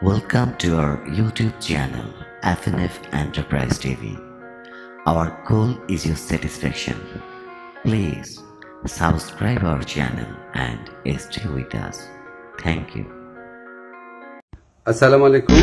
Welcome to our YouTube channel FNF Enterprise TV. Our goal is your satisfaction. Please subscribe our channel and stay with us. Thank you. अस्सलाम वालेकुम।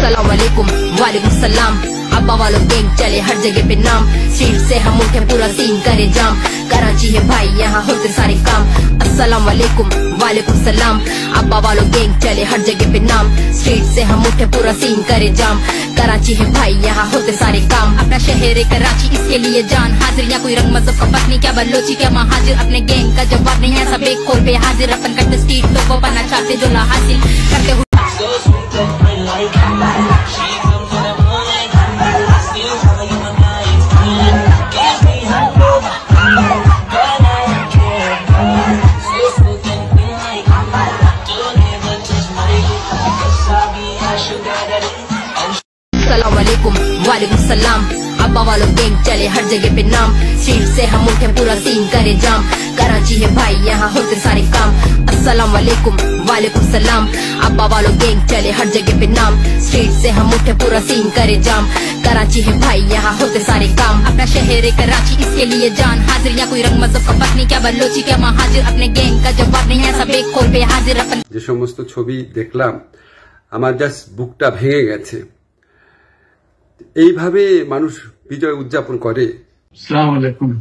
वालेकुम सलाम। अब्बा वालों gang चले हर जगह पे नाम, स्ट्रीट से हम उठे पूरा सीन करे जाम, कराची है भाई यहाँ होते सारे काम। अस्सलाम वालेकुम सलाम। अब्बा वालों गैंग चले हर जगह पे नाम, स्ट्रीट से हम उठे पूरा सीन करे जाम, कराची है भाई यहाँ होते सारे काम। अपना शहर है कराची इसके लिए जान हाजिर, या कोई रंग मजहब का पत्नी क्या बलोची क्या महाजिर, अपने गैंग का जवाब नहीं है सब एक खोल पे हाजिर। अपन करते स्ट्रीट लोगों पाना चाहते जो ला हासिल करते हुए वालेकुम सलाम। अब्बा वालों गैंग चले हर जगह पे नाम, स्ट्रीट से हम उठे पूरा सीन करे जाम, कराची है भाई यहाँ होते सारे काम। अस्सलाम वालेकुम सलाम। अब्बा वालों गैंग चले हर जगह पे नाम, स्ट्रीट से हम उठे पूरा सीन करे जाम, कराची है भाई यहाँ होते सारे काम। अपना शहर है कराची इसके लिए जान हाजिर, या कोई रंग मजहब का पत्नी क्या बलोची क्या महाजिर, अपने गैंग का जवाब नहीं है सब एक खोल पे हाजिर। अपन যে সমস্ত ছবি দেখলাম আমার জাস্ট বুকটা ভেঙে গেছে। এইভাবে মানুষ বিজয় উদযাপন করে। আসসালামু আলাইকুম।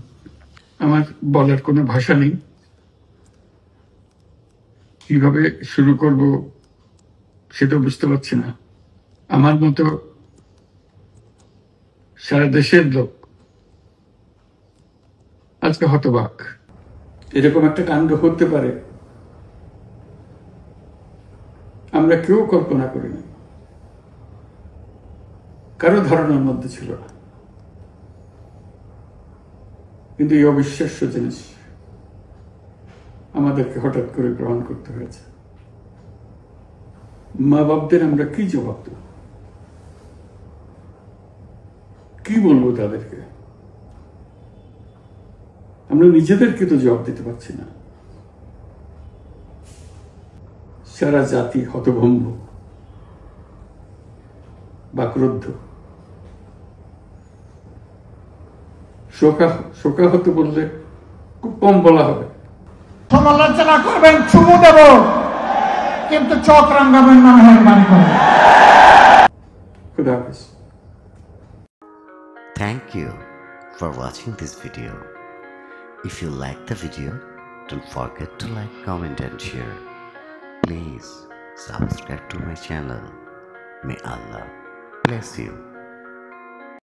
আমার বলার কোনো ভাষা নেই, কিভাবে শুরু করব সেটা বুঝতে পারছি না। আমার মতো সারা দেশের লোক আজকে হতবাক, এরকম একটা কাণ্ড হতে পারে আমরা কেউ কল্পনা করিনি, কারো ধারণার মধ্যে ছিল না। কিন্তু এই অবিশ্বাস্য জিনিস আমাদেরকে হঠাৎ করে গ্রহণ করতে হয়েছে। মা বাপদের আমরা কি জবাব দেব, কি বলবো তাদেরকে? আমরা নিজেদেরকে তো জবাব দিতে পারছি না। সারা জাতি হতভম্ব বা ক্রুদ্ধ। শোকাহত বললে খুব কম বলা হবে। সমালোচনা করবেন, চুমু দেব, কিন্তু চোখ রাঙাবেন না, মেহরবানি করে। খুদা হাফেজ। Thank you for watching this video. If you like the video, don't forget to like, comment and share. Please subscribe to my channel. May Allah bless you.